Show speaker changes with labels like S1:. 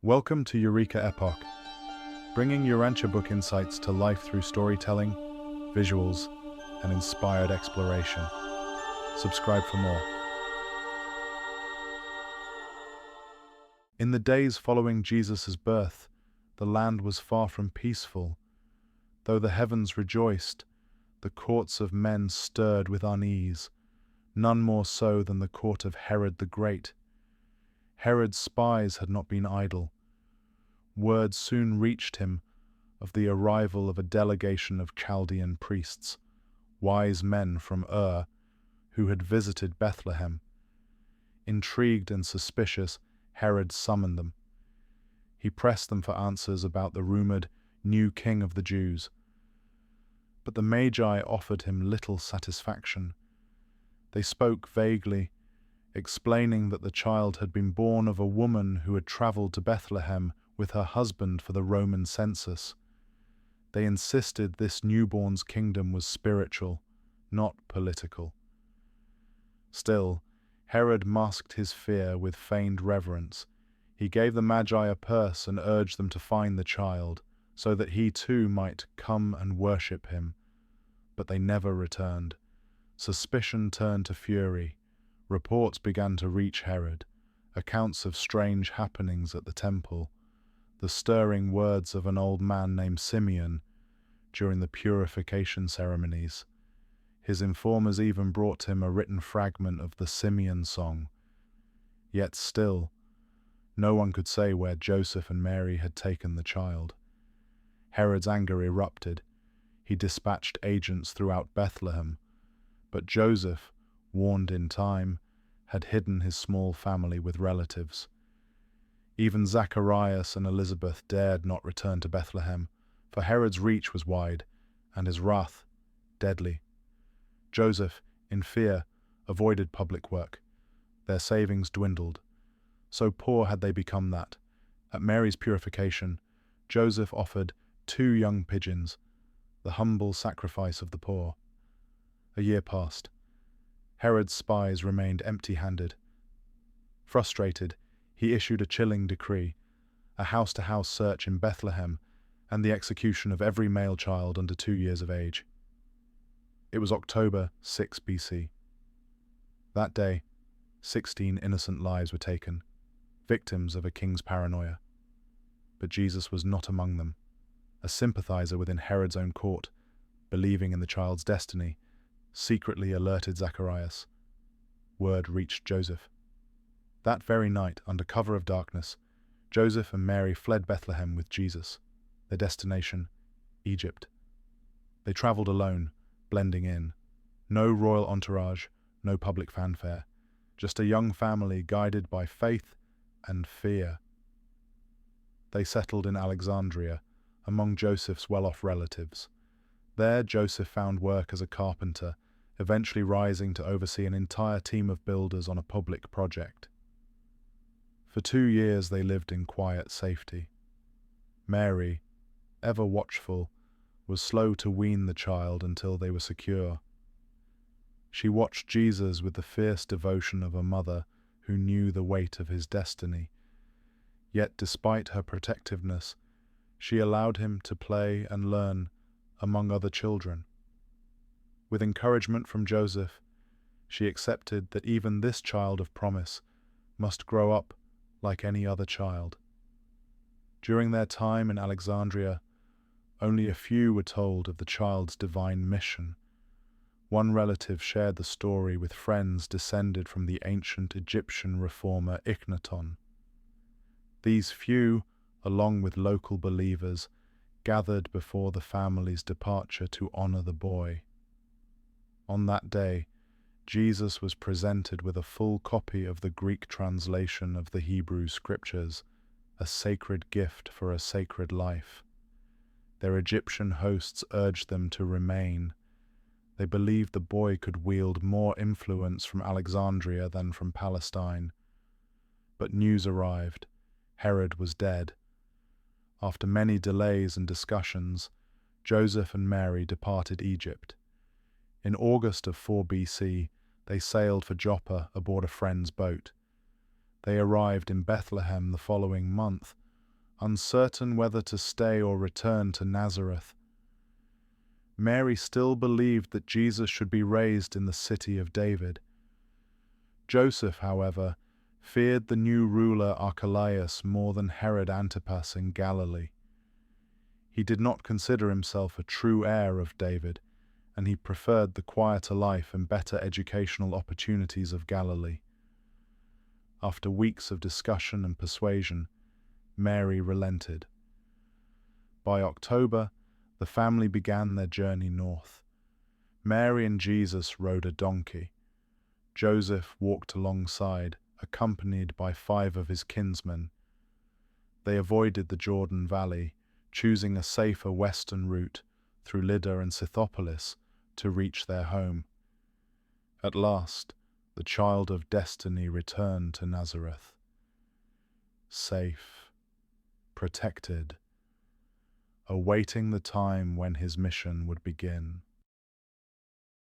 S1: Welcome to Eureka Epoch, bringing Urantia Book insights to life through storytelling, visuals, and inspired exploration. Subscribe for more. In the days following Jesus' birth, the land was far from peaceful. Though the heavens rejoiced, the courts of men stirred with unease, none more so than the court of Herod the Great. Herod's spies had not been idle. Word soon reached him of the arrival of a delegation of Chaldean priests, wise men from who had visited Bethlehem. Intrigued and suspicious, Herod summoned them. He pressed them for answers about the rumored new king of the Jews. But the Magi offered him little satisfaction. They spoke vaguely, explaining that the child had been born of a woman who had traveled to Bethlehem with her husband for the Roman census. They insisted this newborn's kingdom was spiritual, not political. Still, Herod masked his fear with feigned reverence. He gave the Magi a purse and urged them to find the child, so that he too might come and worship him. But they never returned. Suspicion turned to fury. Reports began to reach Herod, accounts of strange happenings at the temple, the stirring words of an old man named Simeon during the purification ceremonies. His informers even brought him a written fragment of the Simeon song. Yet still, no one could say where Joseph and Mary had taken the child. Herod's anger erupted. He dispatched agents throughout Bethlehem, but Joseph, warned in time, had hidden his small family with relatives. Even Zacharias and Elizabeth dared not return to Bethlehem, for Herod's reach was wide, and his wrath deadly. Joseph, in fear, avoided public work. Their savings dwindled. So poor had they become that, at Mary's purification, Joseph offered 2 young pigeons, the humble sacrifice of the poor. A year passed. Herod's spies remained empty-handed. Frustrated, he issued a chilling decree, a house-to-house search in Bethlehem, and the execution of every male child under 2 years of age. It was October 6 BC. That day, 16 innocent lives were taken, victims of a king's paranoia. But Jesus was not among them. A sympathizer within Herod's own court, believing in the child's destiny, secretly alerted Zacharias. Word reached Joseph. That very night, under cover of darkness, Joseph and Mary fled Bethlehem with Jesus, their destination, Egypt. They traveled alone, blending in. No royal entourage, no public fanfare, just a young family guided by faith and fear. They settled in Alexandria, among Joseph's well-off relatives. There, Joseph found work as a carpenter, eventually rising to oversee an entire team of builders on a public project. For 2 years they lived in quiet safety. Mary, ever watchful, was slow to wean the child until they were secure. She watched Jesus with the fierce devotion of a mother who knew the weight of his destiny. Yet despite her protectiveness, she allowed him to play and learn among other children. With encouragement from Joseph, she accepted that even this child of promise must grow up like any other child. During their time in Alexandria, only a few were told of the child's divine mission. One relative shared the story with friends descended from the ancient Egyptian reformer Ikhnaton. These few, along with local believers, gathered before the family's departure to honor the boy. On that day, Jesus was presented with a full copy of the Greek translation of the Hebrew Scriptures, a sacred gift for a sacred life. Their Egyptian hosts urged them to remain. They believed the boy could wield more influence from Alexandria than from Palestine. But news arrived. Herod was dead. After many delays and discussions, Joseph and Mary departed Egypt. In August of 4 BC, they sailed for Joppa aboard a friend's boat. They arrived in Bethlehem the following month, uncertain whether to stay or return to Nazareth. Mary still believed that Jesus should be raised in the city of David. Joseph, however, feared the new ruler Archelaus more than Herod Antipas in Galilee. He did not consider himself a true heir of David, and he preferred the quieter life and better educational opportunities of Galilee. After weeks of discussion and persuasion, Mary relented. By October, the family began their journey north. Mary and Jesus rode a donkey. Joseph walked alongside, accompanied by 5 of his kinsmen. They avoided the Jordan Valley, choosing a safer western route through Lydda and Scythopolis to reach their home. At last, the child of destiny returned to Nazareth. Safe, protected, awaiting the time when his mission would begin.